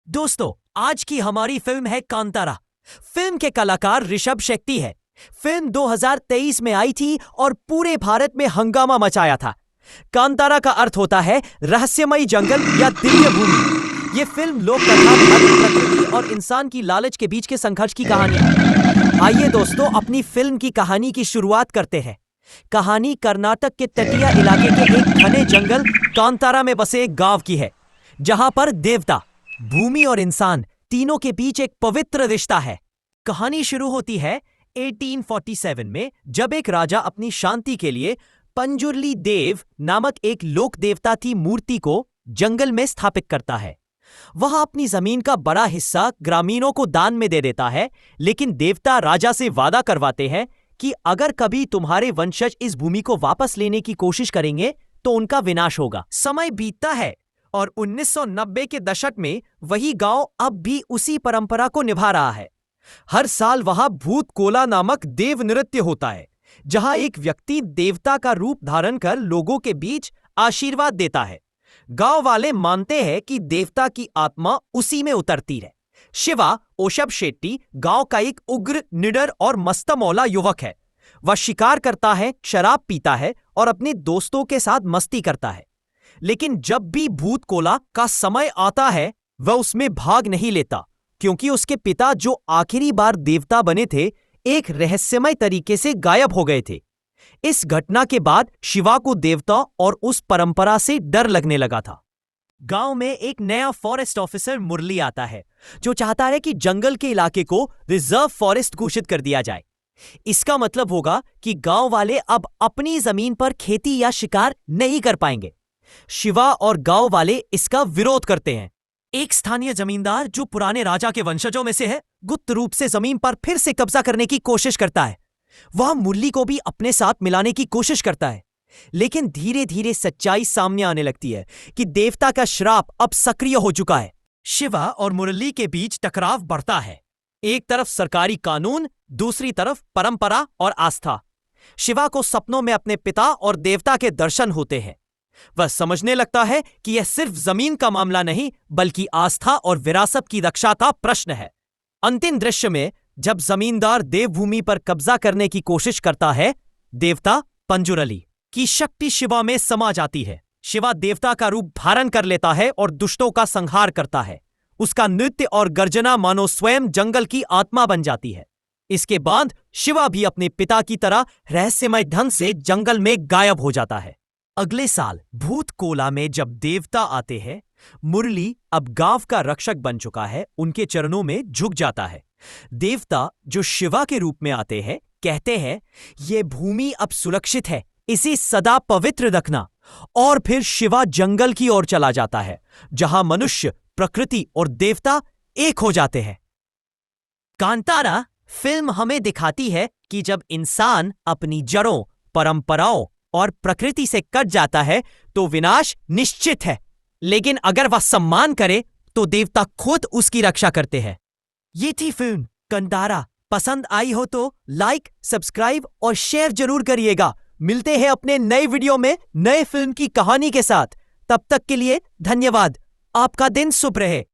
दोस्तों, आज की हमारी फिल्म है कांतारा। फिल्म के कलाकार ऋषभ शेट्टी है। फिल्म 2023 में आई थी और पूरे भारत में हंगामा मचाया था। कांतारा का अर्थ होता है रहस्यमयी जंगल या दिव्य भूमि। ये फिल्म लोक कथा, धर्म, प्रकृति और इंसान की लालच के बीच के संघर्ष की कहानी है। आइए दोस्तों, अपनी फिल्म की कहानी की शुरुआत करते हैं। कहानी कर्नाटक के तटीय इलाके के एक घने जंगल कांतारा में बसे एक गांव की है, जहां पर देवता, भूमि और इंसान तीनों के बीच एक पवित्र रिश्ता है। कहानी शुरू होती है 1847 में, जब एक राजा अपनी शांति के लिए पंजुर्ली देव नामक एक लोक देवता की मूर्ति को जंगल में स्थापित करता है। वह अपनी जमीन का बड़ा हिस्सा ग्रामीणों को दान में दे देता है, लेकिन देवता राजा से वादा करवाते हैं कि अगर कभी तुम्हारे वंशज इस भूमि को वापस लेने की कोशिश करेंगे तो उनका विनाश होगा। समय बीतता है और 1990 के दशक में वही गांव अब भी उसी परंपरा को निभा रहा है। हर साल वहां भूत कोला नामक देव नृत्य होता है, जहां एक व्यक्ति देवता का रूप धारण कर लोगों के बीच आशीर्वाद देता है। गांव वाले मानते हैं कि देवता की आत्मा उसी में उतरती है। शिवा ऋषभ शेट्टी गांव का एक उग्र, निडर और मस्तमौला युवक है। वह शिकार करता है, शराब पीता है और अपने दोस्तों के साथ मस्ती करता है। लेकिन जब भी भूत कोला का समय आता है, वह उसमें भाग नहीं लेता, क्योंकि उसके पिता, जो आखिरी बार देवता बने थे, एक रहस्यमय तरीके से गायब हो गए थे। इस घटना के बाद शिवा को देवता और उस परंपरा से डर लगने लगा था। गांव में एक नया फॉरेस्ट ऑफिसर मुरली आता है, जो चाहता है कि जंगल के इलाके को रिजर्व फॉरेस्ट घोषित कर दिया जाए। इसका मतलब होगा कि गांव वाले अब अपनी जमीन पर खेती या शिकार नहीं कर पाएंगे। शिवा और गांव वाले इसका विरोध करते हैं। एक स्थानीय जमींदार, जो पुराने राजा के वंशजों में से है, गुप्त रूप से जमीन पर फिर से कब्जा करने की कोशिश करता है। वह मुरली को भी अपने साथ मिलाने की कोशिश करता है, लेकिन धीरे धीरे सच्चाई सामने आने लगती है कि देवता का श्राप अब सक्रिय हो चुका है। शिवा और मुरली के बीच टकराव बढ़ता है। एक तरफ सरकारी कानून, दूसरी तरफ परंपरा और आस्था। शिवा को सपनों में अपने पिता और देवता के दर्शन होते हैं। वह समझने लगता है कि यह सिर्फ जमीन का मामला नहीं, बल्कि आस्था और विरासत की रक्षा का प्रश्न है। अंतिम दृश्य में, जब जमींदार देवभूमि पर कब्जा करने की कोशिश करता है, देवता पंजुरली की शक्ति शिवा में समा जाती है। शिवा देवता का रूप धारण कर लेता है और दुष्टों का संहार करता है। उसका नृत्य और गर्जना मानो स्वयं जंगल की आत्मा बन जाती है। इसके बाद शिवा भी अपने पिता की तरह रहस्यमय ढंग से जंगल में गायब हो जाता है। अगले साल भूत कोला में जब देवता आते हैं, मुरली अब गांव का रक्षक बन चुका है, उनके चरणों में झुक जाता है। देवता, जो शिवा के रूप में आते हैं, कहते हैं, ये भूमि अब सुरक्षित है, इसे सदा पवित्र रखना। और फिर शिवा जंगल की ओर चला जाता है, जहां मनुष्य, प्रकृति और देवता एक हो जाते हैं। कांतारा फिल्म हमें दिखाती है कि जब इंसान अपनी जड़ों, परंपराओं और प्रकृति से कट जाता है तो विनाश निश्चित है, लेकिन अगर वह सम्मान करे तो देवता खुद उसकी रक्षा करते हैं। ये थी फिल्म कांतारा। पसंद आई हो तो लाइक, सब्सक्राइब और शेयर जरूर करिएगा। मिलते हैं अपने नए वीडियो में नए फिल्म की कहानी के साथ। तब तक के लिए धन्यवाद। आपका दिन शुभ रहे।